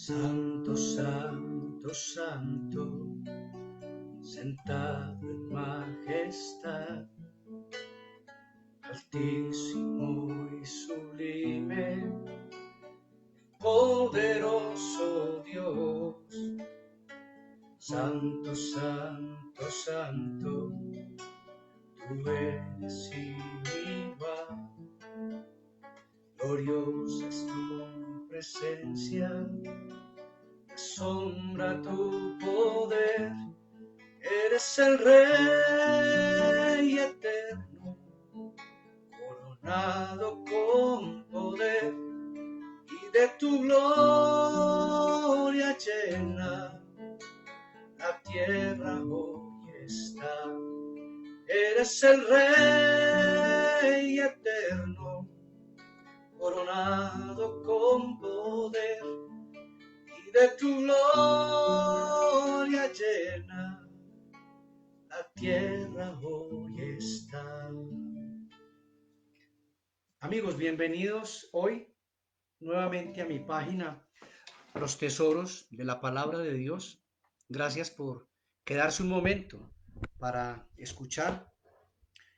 Santo, santo, santo, sentado en majestad, altísimo y sublime, poderoso Dios. Santo, santo, santo, tú eres sin igual. Gloriosa es tu presencia, me asombra tu poder. Eres el Rey eterno, coronado con poder, y de tu gloria llena la tierra hoy está. Eres el Rey eterno, coronado con poder, y de tu gloria llena la tierra hoy está. Amigos, bienvenidos hoy nuevamente a mi página Los Tesoros de la Palabra de Dios. Gracias por quedarse un momento para escuchar.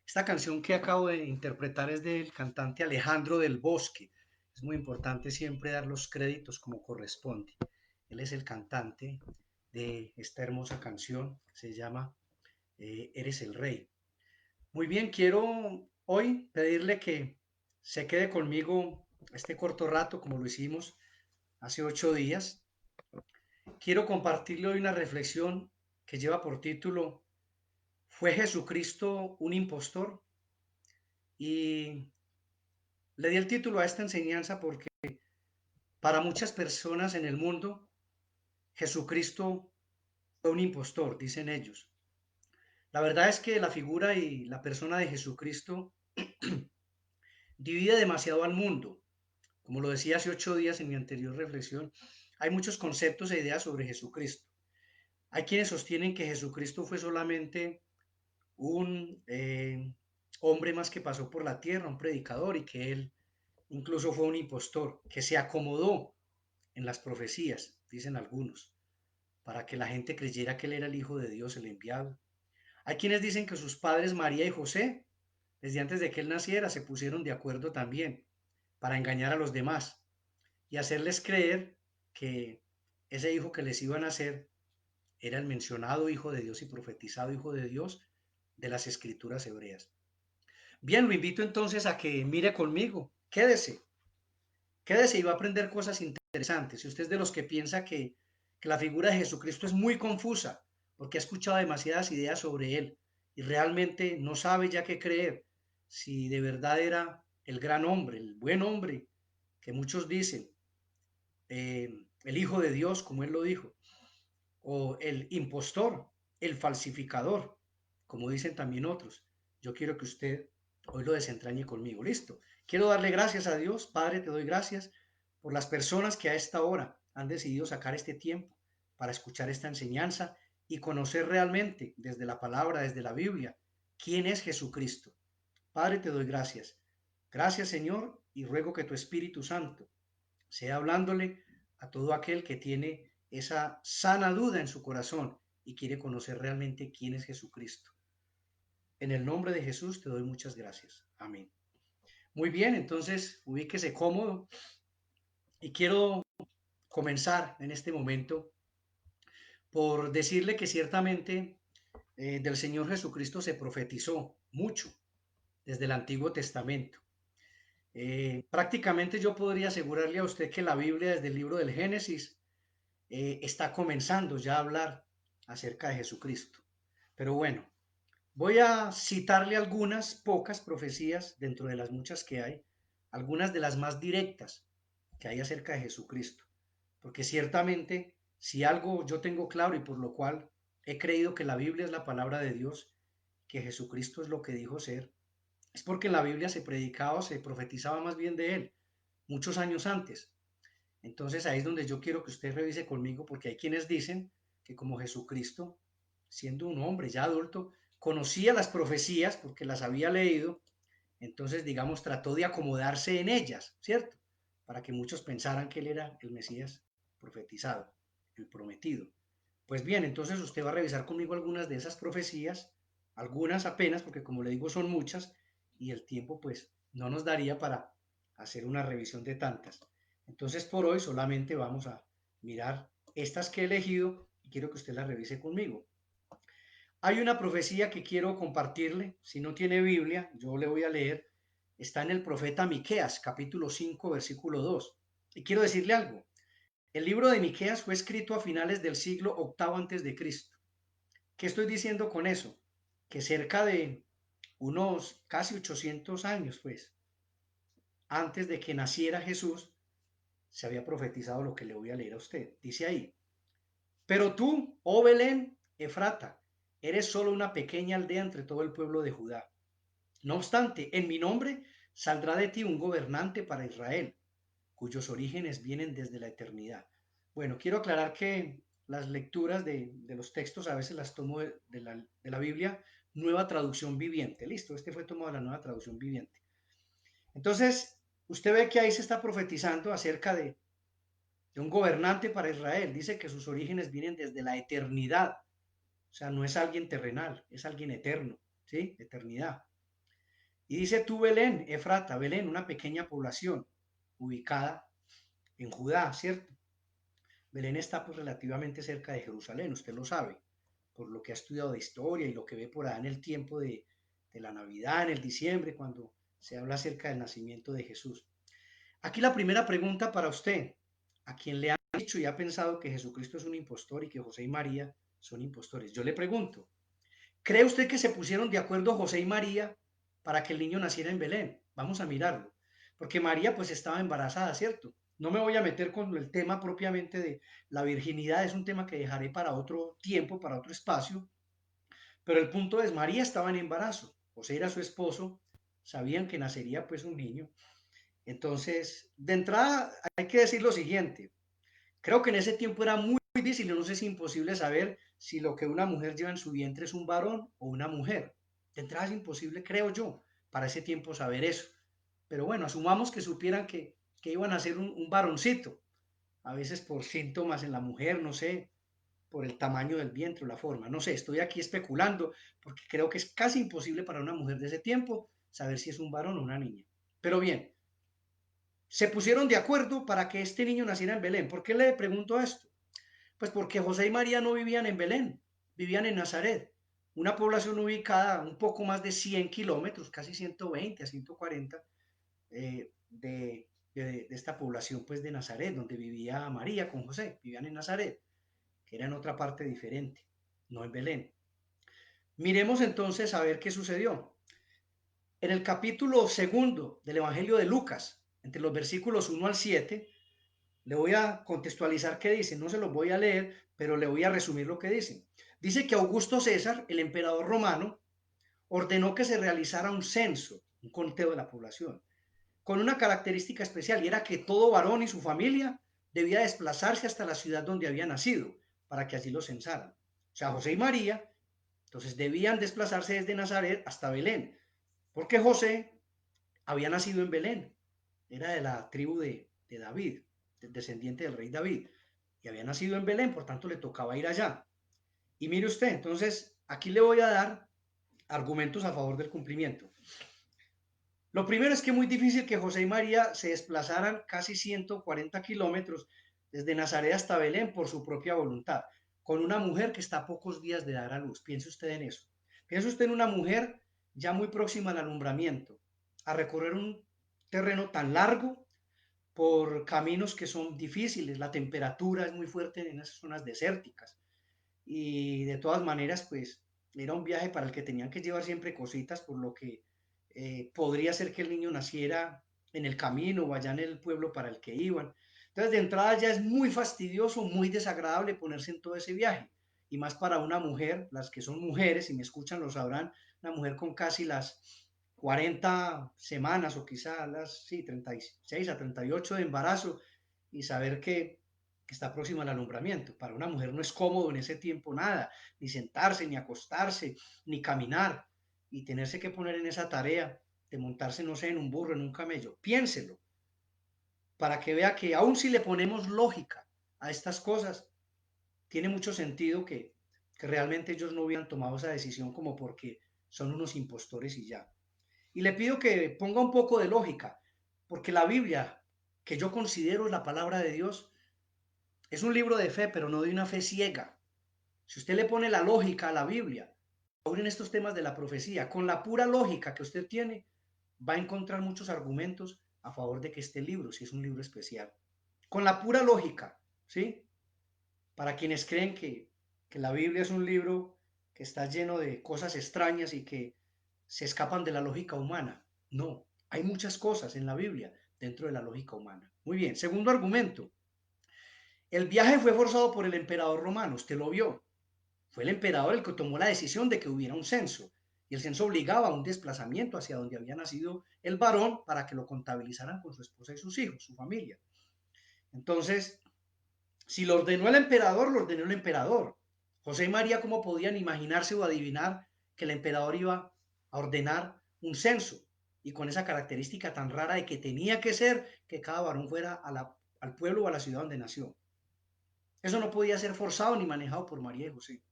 Esta canción que acabo de interpretar es del cantante Alejandro del Bosque. Es muy importante siempre dar los créditos como corresponde. Él es el cantante de esta hermosa canción que se llama Eres el Rey. Muy bien, quiero hoy pedirle que se quede conmigo este corto rato, como lo hicimos hace 8 días. Quiero compartirle hoy una reflexión que lleva por título ¿Fue Jesucristo un impostor? Y le di el título a esta enseñanza porque para muchas personas en el mundo Jesucristo fue un impostor, dicen ellos. La verdad es que la figura y la persona de Jesucristo divide demasiado al mundo. Como lo decía hace 8 días en mi anterior reflexión, hay muchos conceptos e ideas sobre Jesucristo. Hay quienes sostienen que Jesucristo fue solamente un hombre más que pasó por la tierra, un predicador, y que él incluso fue un impostor, que se acomodó en las profecías, dicen algunos, para que la gente creyera que él era el Hijo de Dios, el enviado. Hay quienes dicen que sus padres María y José, desde antes de que él naciera, se pusieron de acuerdo también para engañar a los demás y hacerles creer que ese hijo que les iba a nacer era el mencionado Hijo de Dios y profetizado Hijo de Dios de las Escrituras hebreas. Bien, lo invito entonces a que mire conmigo, quédese y va a aprender cosas interesantes. Si usted es de los que piensa que la figura de Jesucristo es muy confusa, porque ha escuchado demasiadas ideas sobre él y realmente no sabe ya qué creer, si de verdad era el gran hombre, el buen hombre, que muchos dicen, el Hijo de Dios, como él lo dijo, o el impostor, el falsificador, como dicen también otros. Yo quiero que usted hoy lo desentrañe conmigo. Listo. Quiero darle gracias a Dios. Padre, te doy gracias por las personas que a esta hora han decidido sacar este tiempo para escuchar esta enseñanza y conocer realmente desde la palabra, desde la Biblia, quién es Jesucristo. Padre, te doy gracias. Gracias, Señor, y ruego que tu Espíritu Santo sea hablándole a todo aquel que tiene esa sana duda en su corazón y quiere conocer realmente quién es Jesucristo. En el nombre de Jesús te doy muchas gracias. Amén. Muy bien, entonces ubíquese cómodo y quiero comenzar en este momento por decirle que ciertamente del Señor Jesucristo se profetizó mucho desde el Antiguo Testamento. Prácticamente yo podría asegurarle a usted que la Biblia desde el libro del Génesis está comenzando ya a hablar acerca de Jesucristo. Pero bueno, voy a citarle algunas pocas profecías dentro de las muchas que hay, algunas de las más directas que hay acerca de Jesucristo. Porque ciertamente, si algo yo tengo claro y por lo cual he creído que la Biblia es la palabra de Dios, que Jesucristo es lo que dijo ser, es porque en la Biblia se predicaba, se profetizaba más bien de él, muchos años antes. Entonces ahí es donde yo quiero que usted revise conmigo, porque hay quienes dicen que como Jesucristo, siendo un hombre ya adulto, conocía las profecías porque las había leído, entonces digamos trató de acomodarse en ellas, ¿cierto? Para que muchos pensaran que él era el Mesías profetizado, el prometido. Pues bien, entonces usted va a revisar conmigo algunas de esas profecías, algunas apenas, porque como le digo son muchas, y el tiempo pues no nos daría para hacer una revisión de tantas. Entonces por hoy solamente vamos a mirar estas que he elegido y quiero que usted las revise conmigo. Hay una profecía que quiero compartirle, si no tiene Biblia, yo le voy a leer, está en el profeta Miqueas, capítulo 5, versículo 2. Y quiero decirle algo, el libro de Miqueas fue escrito a finales del siglo octavo antes de Cristo. ¿Qué estoy diciendo con eso? Que cerca de unos casi 800 años, pues, antes de que naciera Jesús, se había profetizado lo que le voy a leer a usted. Dice ahí, pero tú, oh Belén, Efrata, eres solo una pequeña aldea entre todo el pueblo de Judá. No obstante, en mi nombre saldrá de ti un gobernante para Israel, cuyos orígenes vienen desde la eternidad. Bueno, quiero aclarar que las lecturas de los textos a veces las tomo de la Biblia, nueva traducción viviente. Listo, este fue tomado de la nueva traducción viviente. Entonces, usted ve que ahí se está profetizando acerca de un gobernante para Israel. Dice que sus orígenes vienen desde la eternidad. O sea, no es alguien terrenal, es alguien eterno, ¿sí? Eternidad. Y dice tú, Belén, Efrata, Belén, una pequeña población ubicada en Judá, ¿cierto? Belén está pues relativamente cerca de Jerusalén, usted lo sabe, por lo que ha estudiado de historia y lo que ve por ahí en el tiempo de la Navidad, en el diciembre, cuando se habla acerca del nacimiento de Jesús. Aquí la primera pregunta para usted, a quien le han dicho y ha pensado que Jesucristo es un impostor y que José y María son impostores. Yo le pregunto, ¿cree usted que se pusieron de acuerdo José y María para que el niño naciera en Belén? Vamos a mirarlo. Porque María pues estaba embarazada, ¿cierto? No me voy a meter con el tema propiamente de la virginidad, es un tema que dejaré para otro tiempo, para otro espacio. Pero el punto es, María estaba en embarazo, José era su esposo, sabían que nacería pues un niño. Entonces, de entrada hay que decir lo siguiente, creo que en ese tiempo era muy difícil, no sé si imposible saber si lo que una mujer lleva en su vientre es un varón o una mujer. De entrada es imposible, creo yo, para ese tiempo saber eso. Pero bueno, asumamos que supieran que iban a ser un varoncito, a veces por síntomas en la mujer, no sé, por el tamaño del vientre o la forma, no sé, estoy aquí especulando porque creo que es casi imposible para una mujer de ese tiempo saber si es un varón o una niña. Pero bien, se pusieron de acuerdo para que este niño naciera en Belén. ¿Por qué le pregunto esto? Pues porque José y María no vivían en Belén, vivían en Nazaret, una población ubicada a un poco más de 100 kilómetros, casi 120 a 140 de esta población pues de Nazaret, donde vivía María con José, vivían en Nazaret, que era en otra parte diferente, no en Belén. Miremos entonces a ver qué sucedió. En el capítulo segundo del Evangelio de Lucas, entre los versículos 1 al 7, le voy a contextualizar qué dice, no se los voy a leer, pero le voy a resumir lo que dice. Dice que Augusto César, el emperador romano, ordenó que se realizara un censo, un conteo de la población, con una característica especial, y era que todo varón y su familia debía desplazarse hasta la ciudad donde había nacido, para que allí lo censaran. O sea, José y María, entonces debían desplazarse desde Nazaret hasta Belén, porque José había nacido en Belén, era de la tribu de David, descendiente del rey David, y había nacido en Belén, por tanto le tocaba ir allá. Y mire usted, entonces aquí le voy a dar argumentos a favor del cumplimiento. Lo primero es que es muy difícil que José y María se desplazaran casi 140 kilómetros desde Nazaret hasta Belén por su propia voluntad, con una mujer que está a pocos días de dar a luz. Piense usted en eso. Piense usted en una mujer ya muy próxima al alumbramiento, a recorrer un terreno tan largo por caminos que son difíciles, la temperatura es muy fuerte en esas zonas desérticas y de todas maneras pues era un viaje para el que tenían que llevar siempre cositas, por lo que podría ser que el niño naciera en el camino o allá en el pueblo para el que iban. Entonces de entrada ya es muy fastidioso, muy desagradable ponerse en todo ese viaje y más para una mujer, las que son mujeres, si me escuchan lo sabrán, una mujer con casi las 40 semanas o quizás las sí, 36 a 38 de embarazo y saber que está próxima al alumbramiento. Para una mujer no es cómodo en ese tiempo nada, ni sentarse, ni acostarse, ni caminar y tenerse que poner en esa tarea de montarse, no sé, en un burro, en un camello. Piénselo, para que vea que aun si le ponemos lógica a estas cosas, tiene mucho sentido que realmente ellos no hubieran tomado esa decisión como porque son unos impostores y ya. Y le pido que ponga un poco de lógica, porque la Biblia, que yo considero la palabra de Dios, es un libro de fe, pero no de una fe ciega. Si usted le pone la lógica a la Biblia, aún en estos temas de la profecía, con la pura lógica que usted tiene, va a encontrar muchos argumentos a favor de que este libro, si es un libro especial, con la pura lógica, ¿sí? Para quienes creen que la Biblia es un libro que está lleno de cosas extrañas y que se escapan de la lógica humana. No, hay muchas cosas en la Biblia dentro de la lógica humana. Muy bien, segundo argumento. El viaje fue forzado por el emperador romano, usted lo vio. Fue el emperador el que tomó la decisión de que hubiera un censo. Y el censo obligaba a un desplazamiento hacia donde había nacido el varón para que lo contabilizaran con su esposa y sus hijos, su familia. Entonces, si lo ordenó el emperador, lo ordenó el emperador. José y María, ¿cómo podían imaginarse o adivinar que el emperador iba a ordenar un censo? Y con esa característica tan rara de que tenía que ser que cada varón fuera al pueblo o a la ciudad donde nació. Eso no podía ser forzado ni manejado por María y José.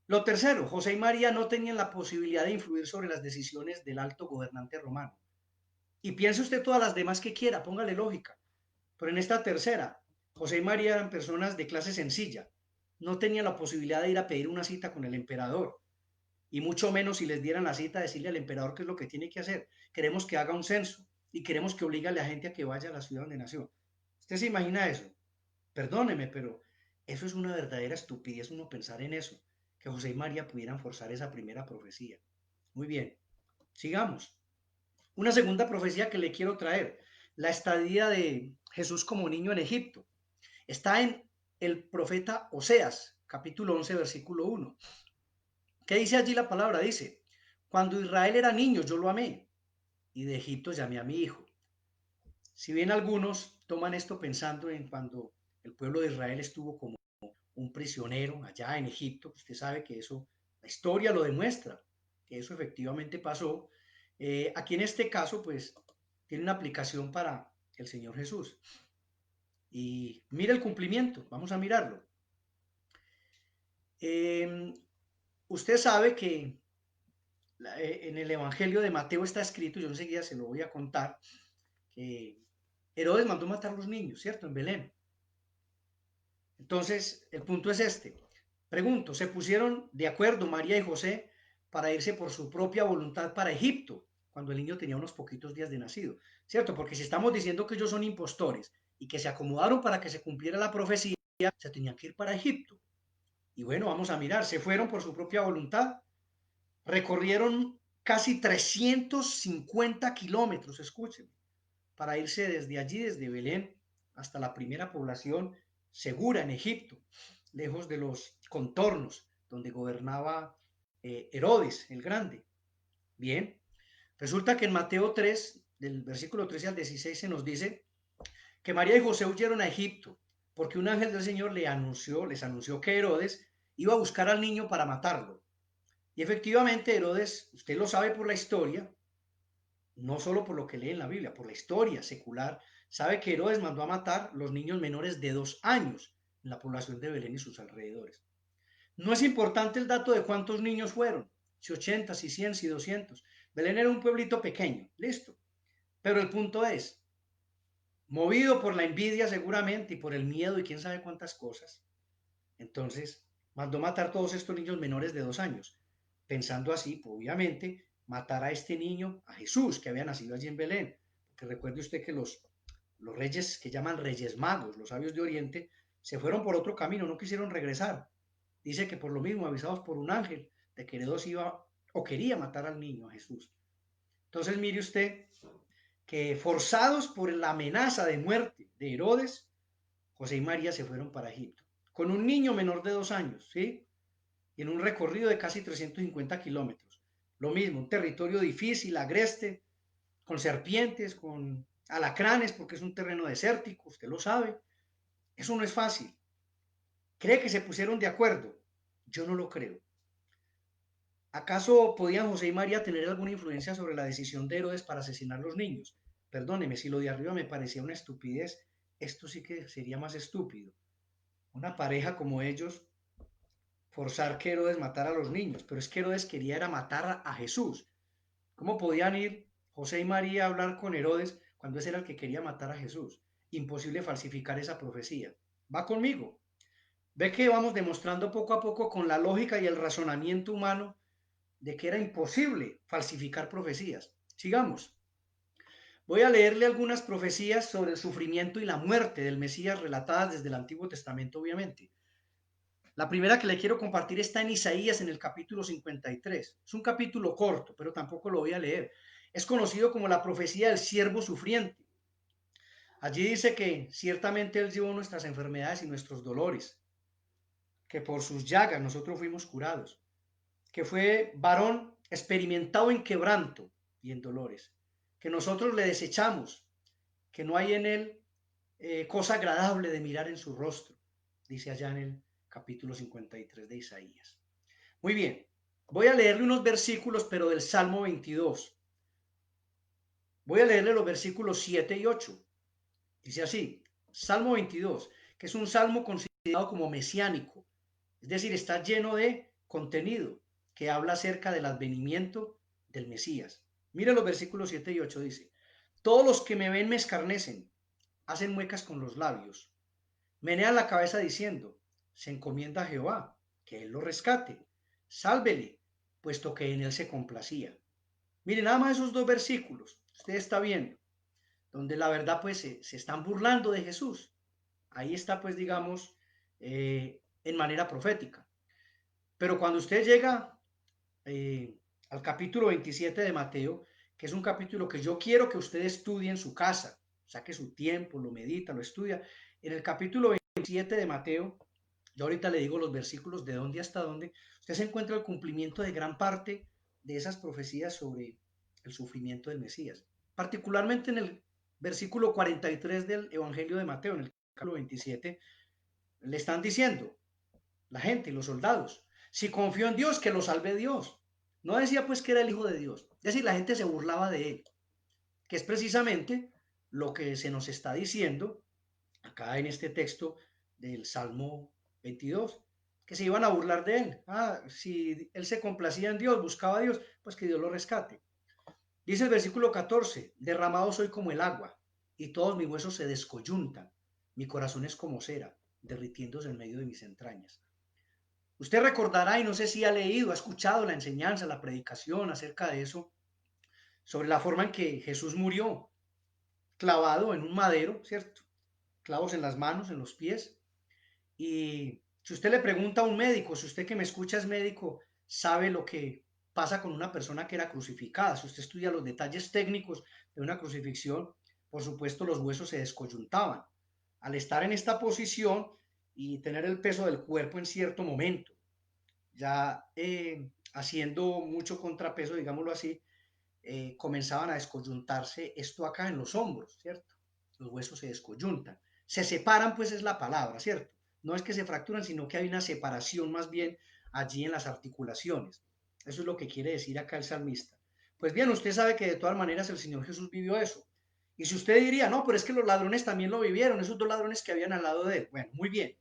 Lo tercero, José y María no tenían la posibilidad de influir sobre las decisiones del alto gobernante romano. Y piense usted todas las demás que quiera, póngale lógica. Pero en esta tercera, José y María eran personas de clase sencilla. No tenían la posibilidad de ir a pedir una cita con el emperador. Y mucho menos si les dieran la cita, decirle al emperador qué es lo que tiene que hacer. Queremos que haga un censo y queremos que obligue a la gente a que vaya a la ciudad donde nació. ¿Usted se imagina eso? Perdóneme, pero eso es una verdadera estupidez uno pensar en eso, que José y María pudieran forzar esa primera profecía. Muy bien, sigamos. Una segunda profecía que le quiero traer, la estadía de Jesús como niño en Egipto. Está en el profeta Oseas, capítulo 11, versículo 1. ¿Qué dice allí la palabra? Dice, cuando Israel era niño yo lo amé y de Egipto llamé a mi hijo. Si bien algunos toman esto pensando en cuando el pueblo de Israel estuvo como un prisionero allá en Egipto, usted sabe que eso, la historia lo demuestra, que eso efectivamente pasó. Aquí en este caso, pues, tiene una aplicación para el Señor Jesús. Y mira el cumplimiento, vamos a mirarlo. Eh, Usted sabe que en el Evangelio de Mateo está escrito, yo enseguida se lo voy a contar, que Herodes mandó matar a los niños, ¿cierto? En Belén. Entonces, el punto es este. Pregunto, ¿se pusieron de acuerdo María y José para irse por su propia voluntad para Egipto, cuando el niño tenía unos poquitos días de nacido? ¿Cierto? Porque si estamos diciendo que ellos son impostores y que se acomodaron para que se cumpliera la profecía, se tenían que ir para Egipto. Y bueno, vamos a mirar, se fueron por su propia voluntad, recorrieron casi 350 kilómetros, escuchen, para irse desde allí, desde Belén, hasta la primera población segura en Egipto, lejos de los contornos donde gobernaba Herodes el Grande. Bien, resulta que en Mateo 3, del versículo 13 al 16, se nos dice que María y José huyeron a Egipto porque un ángel del Señor les anunció que Herodes iba a buscar al niño para matarlo. Y efectivamente Herodes, usted lo sabe por la historia, no solo por lo que lee en la Biblia, por la historia secular, sabe que Herodes mandó a matar los niños menores de 2 años en la población de Belén y sus alrededores. No es importante el dato de cuántos niños fueron, si 80, si 100, si 200. Belén era un pueblito pequeño, listo. Pero el punto es, movido por la envidia seguramente y por el miedo y quién sabe cuántas cosas, entonces mandó matar todos estos niños menores de 2 años, pensando así, pues, obviamente, matar a este niño, a Jesús, que había nacido allí en Belén. Porque recuerde usted que los reyes que llaman reyes magos, los sabios de Oriente, se fueron por otro camino, no quisieron regresar. Dice que por lo mismo, avisados por un ángel, de que Herodes iba o quería matar al niño, a Jesús. Entonces mire usted que forzados por la amenaza de muerte de Herodes, José y María se fueron para Egipto, con un niño menor de 2 años, ¿sí? Y en un recorrido de casi 350 kilómetros. Lo mismo, un territorio difícil, agreste, con serpientes, con alacranes, porque es un terreno desértico, usted lo sabe. Eso no es fácil. ¿Cree que se pusieron de acuerdo? Yo no lo creo. ¿Acaso podían José y María tener alguna influencia sobre la decisión de Herodes para asesinar a los niños? Perdóneme, si lo de arriba me parecía una estupidez, esto sí que sería más estúpido. Una pareja como ellos forzar que Herodes matara a los niños, pero es que Herodes quería era matar a Jesús. ¿Cómo podían ir José y María a hablar con Herodes cuando ese era el que quería matar a Jesús? Imposible falsificar esa profecía. ¿Va conmigo? Ve que vamos demostrando poco a poco con la lógica y el razonamiento humano de que era imposible falsificar profecías. Sigamos. Voy a leerle algunas profecías sobre el sufrimiento y la muerte del Mesías relatadas desde el Antiguo Testamento, obviamente. La primera que le quiero compartir está en Isaías en el capítulo 53. Es un capítulo corto, pero tampoco lo voy a leer. Es conocido como la profecía del siervo sufriente. Allí dice que ciertamente Él llevó nuestras enfermedades y nuestros dolores, que por sus llagas nosotros fuimos curados, que fue varón experimentado en quebranto y en dolores, que nosotros le desechamos, que no hay en Él cosa agradable de mirar en su rostro, dice allá en el capítulo 53 de Isaías. Muy bien, voy a leerle unos versículos, pero del Salmo 22. Voy a leerle los versículos 7 y 8. Dice así, Salmo 22, que es un salmo considerado como mesiánico, es decir, está lleno de contenido que habla acerca del advenimiento del Mesías. Mire los versículos 7 y 8, dice, todos los que me ven me escarnecen, hacen muecas con los labios, menean la cabeza diciendo, se encomienda a Jehová, que él lo rescate, sálvele, puesto que en él se complacía. Miren, nada más esos dos versículos, usted está viendo, donde la verdad pues se están burlando de Jesús. Ahí está pues digamos en manera profética. Pero cuando usted llega al capítulo 27 de Mateo, que es un capítulo que yo quiero que usted estudie en su casa, saque su tiempo, lo medita, lo estudia. En el capítulo 27 de Mateo, yo ahorita le digo los versículos de dónde hasta dónde, usted se encuentra el cumplimiento de gran parte de esas profecías sobre el sufrimiento del Mesías. Particularmente en el versículo 43 del Evangelio de Mateo, en el capítulo 27, le están diciendo la gente, los soldados, si confió en Dios, que lo salve Dios. No decía pues que era el Hijo de Dios. Es decir, la gente se burlaba de él, que es precisamente lo que se nos está diciendo acá en este texto del Salmo 22, que se iban a burlar de él. Si él se complacía en Dios, buscaba a Dios, pues que Dios lo rescate. Dice el versículo 14, derramado soy como el agua, y todos mis huesos se descoyuntan, mi corazón es como cera, derritiéndose en medio de mis entrañas. Usted recordará, y no sé si ha leído, ha escuchado la enseñanza, la predicación acerca de eso, sobre la forma en que Jesús murió, clavado en un madero, ¿cierto? Clavos en las manos, en los pies. Y si usted le pregunta a un médico, si usted que me escucha es médico, sabe lo que pasa con una persona que era crucificada. Si usted estudia los detalles técnicos de una crucifixión, por supuesto los huesos se descoyuntaban. Al estar en esta posición y tener el peso del cuerpo en cierto momento, ya haciendo mucho contrapeso, digámoslo así, comenzaban a descoyuntarse esto acá en los hombros, ¿cierto? Los huesos se descoyuntan. Se separan, pues es la palabra, ¿cierto? No es que se fracturan, sino que hay una separación más bien allí en las articulaciones. Eso es lo que quiere decir acá el salmista. Pues bien, usted sabe que de todas maneras el Señor Jesús vivió eso. Y si usted diría, no, pero es que los ladrones también lo vivieron, esos dos ladrones que habían al lado de él. Bueno, muy bien.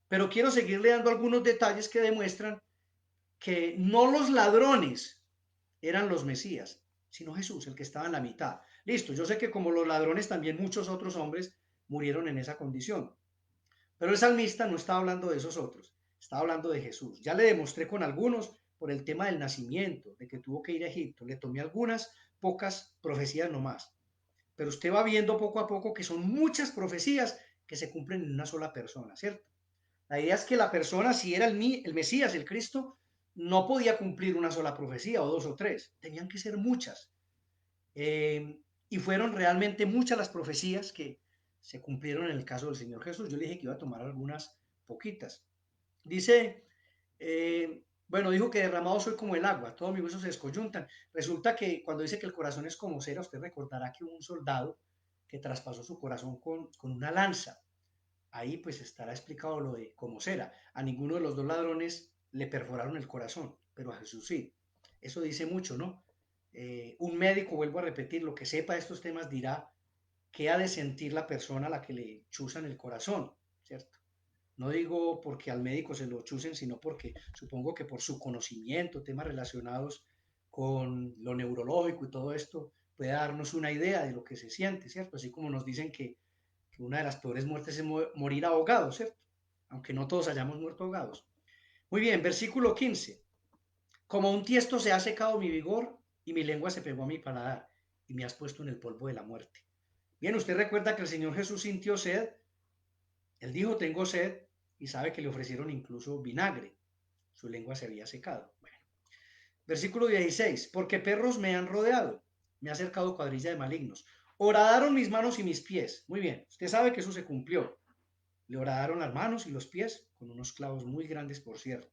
Pero quiero seguirle dando algunos detalles que demuestran que no los ladrones eran los Mesías, sino Jesús, el que estaba en la mitad. Listo, yo sé que como los ladrones también muchos otros hombres murieron en esa condición, pero el salmista no estaba hablando de esos otros, estaba hablando de Jesús. Ya le demostré con algunos por el tema del nacimiento, de que tuvo que ir a Egipto, le tomé algunas pocas profecías nomás, pero usted va viendo poco a poco que son muchas profecías que se cumplen en una sola persona, ¿cierto? La idea es que la persona, si era el Mesías, el Cristo, no podía cumplir una sola profecía o dos o tres, tenían que ser muchas. Y fueron realmente muchas las profecías que se cumplieron en el caso del Señor Jesús. Yo le dije que iba a tomar algunas poquitas. Dice, bueno, dijo que derramado soy como el agua, todos mis huesos se descoyuntan. Resulta que cuando dice que el corazón es como cera, usted recordará que hubo un soldado que traspasó su corazón con una lanza. Ahí pues estará explicado lo de cómo será. A ninguno de los dos ladrones le perforaron el corazón, pero a Jesús sí. Eso dice mucho, ¿no? Un médico, vuelvo a repetir, lo que sepa de estos temas dirá qué ha de sentir la persona a la que le chuzan el corazón, ¿cierto? No digo porque al médico se lo chusen, sino porque supongo que por su conocimiento, temas relacionados con lo neurológico y todo esto, puede darnos una idea de lo que se siente, ¿cierto? Así como nos dicen que una de las peores muertes es morir ahogado, ¿cierto? Aunque no todos hayamos muerto ahogados. Muy bien, versículo 15. Como un tiesto se ha secado mi vigor y mi lengua se pegó a mi paladar y me has puesto en el polvo de la muerte. Bien, usted recuerda que el Señor Jesús sintió sed. Él dijo, tengo sed, y sabe que le ofrecieron incluso vinagre. Su lengua se había secado. Bueno. Versículo 16. Porque perros me han rodeado, me ha acercado cuadrilla de malignos. Horadaron mis manos y mis pies. Muy bien, usted sabe que eso se cumplió. Le horadaron las manos y los pies con unos clavos muy grandes, por cierto.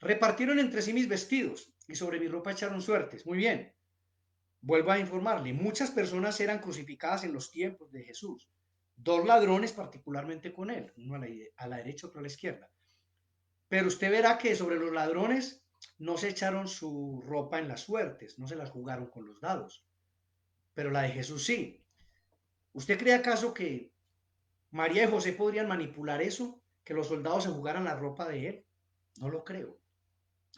Repartieron entre sí mis vestidos y sobre mi ropa echaron suertes. Muy bien. Vuelvo a informarle, muchas personas eran crucificadas en los tiempos de Jesús. Dos ladrones particularmente con él, uno a la derecha, otro a la izquierda. Pero usted verá que sobre los ladrones no se echaron su ropa en las suertes, no se las jugaron con los dados. Pero la de Jesús sí. ¿Usted cree acaso que María y José podrían manipular eso? ¿Que los soldados se jugaran la ropa de él? No lo creo,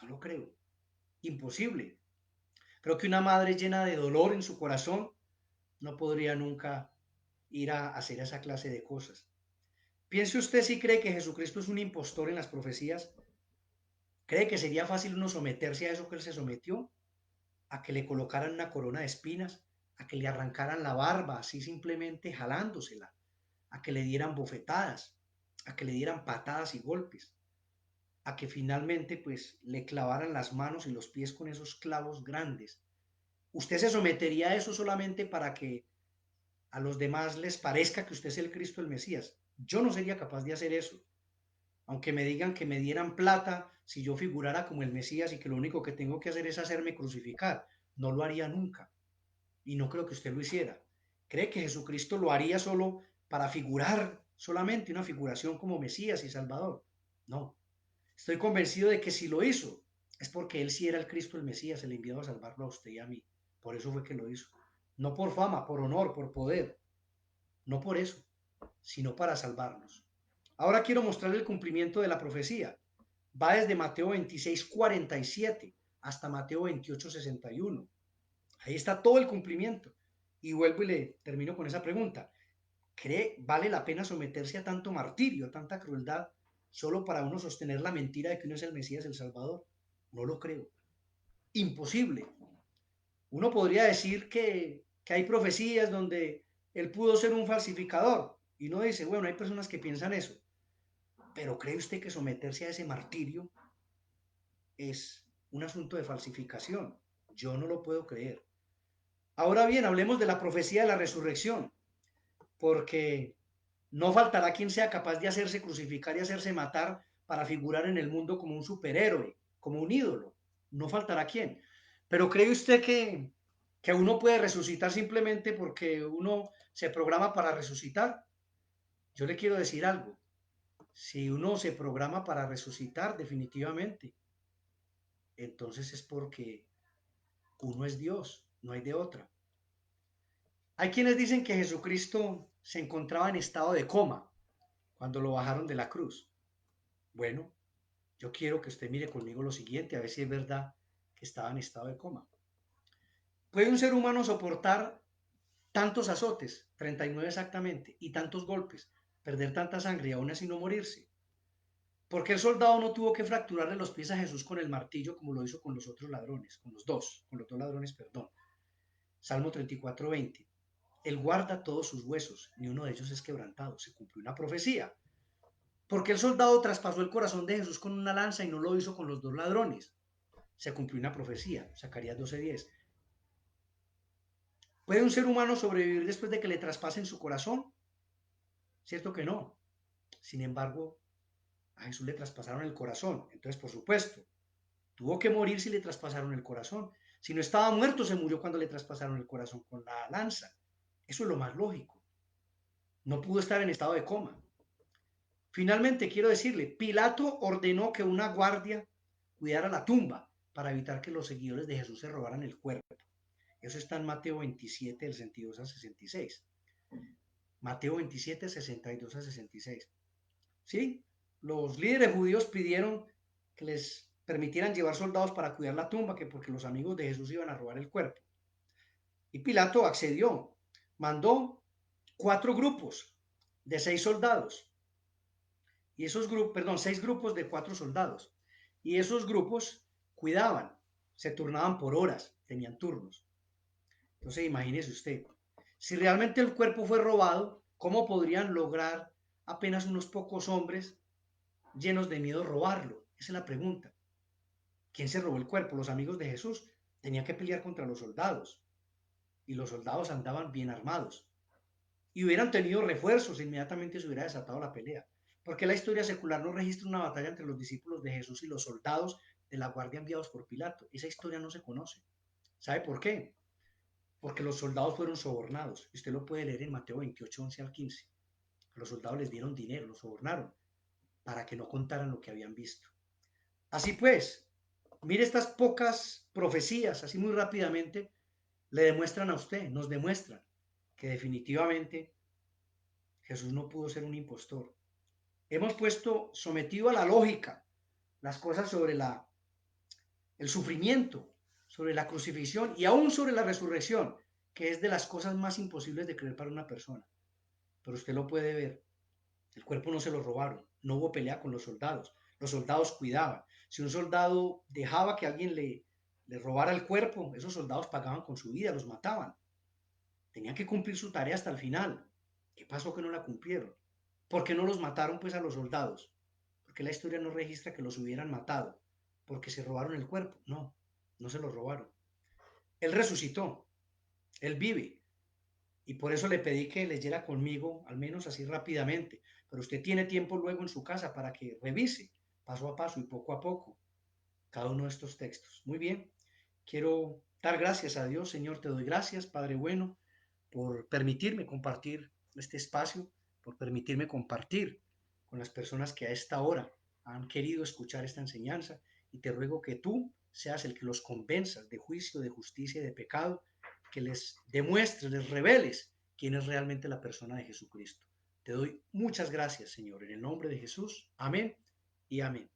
no lo creo. Imposible. Creo que una madre llena de dolor en su corazón no podría nunca ir a hacer esa clase de cosas. Piense usted si cree que Jesucristo es un impostor en las profecías. ¿Cree que sería fácil uno someterse a eso que él se sometió? A que le colocaran una corona de espinas, a que le arrancaran la barba así simplemente jalándosela, a que le dieran bofetadas, a que le dieran patadas y golpes, a que finalmente pues le clavaran las manos y los pies con esos clavos grandes. ¿Usted se sometería a eso solamente para que a los demás les parezca que usted es el Cristo el Mesías? Yo no sería capaz de hacer eso. Aunque me digan que me dieran plata si yo figurara como el Mesías y que lo único que tengo que hacer es hacerme crucificar, no lo haría nunca. Y no creo que usted lo hiciera. ¿Cree que Jesucristo lo haría solo para figurar solamente una figuración como Mesías y Salvador? No. Estoy convencido de que si lo hizo, es porque él sí era el Cristo el Mesías, el enviado a salvarlo a usted y a mí. Por eso fue que lo hizo. No por fama, por honor, por poder. No por eso, sino para salvarnos. Ahora quiero mostrarle el cumplimiento de la profecía. Va desde Mateo 26:47 hasta Mateo 28:61. Ahí está todo el cumplimiento. Y vuelvo y le termino con esa pregunta. ¿Cree vale la pena someterse a tanto martirio, a tanta crueldad, solo para uno sostener la mentira de que uno es el Mesías, el Salvador? No lo creo. Imposible. Uno podría decir que hay profecías donde él pudo ser un falsificador. Y uno dice, bueno, hay personas que piensan eso. Pero ¿cree usted que someterse a ese martirio es un asunto de falsificación? Yo no lo puedo creer. Ahora bien, hablemos de la profecía de la resurrección, porque no faltará quien sea capaz de hacerse crucificar y hacerse matar para figurar en el mundo como un superhéroe, como un ídolo. No faltará quien. Pero ¿cree usted que uno puede resucitar simplemente porque uno se programa para resucitar? Yo le quiero decir algo. Si uno se programa para resucitar, definitivamente, entonces es porque uno es Dios, no hay de otra. Hay quienes dicen que Jesucristo se encontraba en estado de coma cuando lo bajaron de la cruz. Bueno, yo quiero que usted mire conmigo lo siguiente, a ver si es verdad que estaba en estado de coma. ¿Puede un ser humano soportar tantos azotes, 39 exactamente, y tantos golpes, perder tanta sangre y aún así no morirse? ¿Por qué el soldado no tuvo que fracturarle los pies a Jesús con el martillo como lo hizo con los otros ladrones, con los dos ladrones, perdón? Salmo 34:20. Él guarda todos sus huesos, ni uno de ellos es quebrantado. Se cumplió una profecía. ¿Por qué el soldado traspasó el corazón de Jesús con una lanza y no lo hizo con los dos ladrones? Se cumplió una profecía. Zacarías 12:10. ¿Puede un ser humano sobrevivir después de que le traspasen su corazón? Cierto que no. Sin embargo, a Jesús le traspasaron el corazón. Entonces, por supuesto, tuvo que morir si le traspasaron el corazón. Si no estaba muerto, se murió cuando le traspasaron el corazón con la lanza. Eso es lo más lógico. No pudo estar en estado de coma. Finalmente, quiero decirle, Pilato ordenó que una guardia cuidara la tumba para evitar que los seguidores de Jesús se robaran el cuerpo. Eso está en Mateo 27, del 62 al 66. Mateo 27, 62 a 66. ¿Sí? Los líderes judíos pidieron que les permitieran llevar soldados para cuidar la tumba, que porque los amigos de Jesús iban a robar el cuerpo. Y Pilato accedió, mandó 4 grupos de 6 soldados, y esos grupos, perdón, 6 grupos de 4 soldados, y esos grupos cuidaban, se turnaban por horas, tenían turnos. Entonces imagínese usted, si realmente el cuerpo fue robado, ¿cómo podrían lograr apenas unos pocos hombres llenos de miedo robarlo? Esa es la pregunta. ¿Quién se robó el cuerpo? Los amigos de Jesús. Tenían que pelear contra los soldados, y los soldados andaban bien armados. Y hubieran tenido refuerzos, inmediatamente se hubiera desatado la pelea. Porque la historia secular no registra una batalla entre los discípulos de Jesús y los soldados de la guardia enviados por Pilato. Esa historia no se conoce. ¿Sabe por qué? Porque los soldados fueron sobornados. Usted lo puede leer en Mateo 28, 11 al 15. Los soldados les dieron dinero, los sobornaron para que no contaran lo que habían visto. Así pues, mire estas pocas profecías, así muy rápidamente, le demuestran a usted, nos demuestran que definitivamente Jesús no pudo ser un impostor. Hemos puesto sometido a la lógica las cosas sobre el sufrimiento, sobre la crucifixión y aún sobre la resurrección, que es de las cosas más imposibles de creer para una persona. Pero usted lo puede ver, el cuerpo no se lo robaron, no hubo pelea con los soldados cuidaban. Si un soldado dejaba que alguien le robara el cuerpo, esos soldados pagaban con su vida, los mataban. Tenían que cumplir su tarea hasta el final. ¿Qué pasó que no la cumplieron? ¿Por qué no los mataron pues a los soldados? Porque la historia no registra que los hubieran matado, porque se robaron el cuerpo. No, no se lo robaron. Él resucitó, él vive, y por eso le pedí que leyera conmigo, al menos así rápidamente. Pero usted tiene tiempo luego en su casa para que revise paso a paso y poco a poco cada uno de estos textos. Muy bien, quiero dar gracias a Dios, Señor, te doy gracias, Padre bueno, por permitirme compartir este espacio, por permitirme compartir con las personas que a esta hora han querido escuchar esta enseñanza, y te ruego que tú seas el que los convenzas de juicio, de justicia y de pecado, que les demuestres, les reveles quién es realmente la persona de Jesucristo. Te doy muchas gracias, Señor, en el nombre de Jesús. Amén y amén.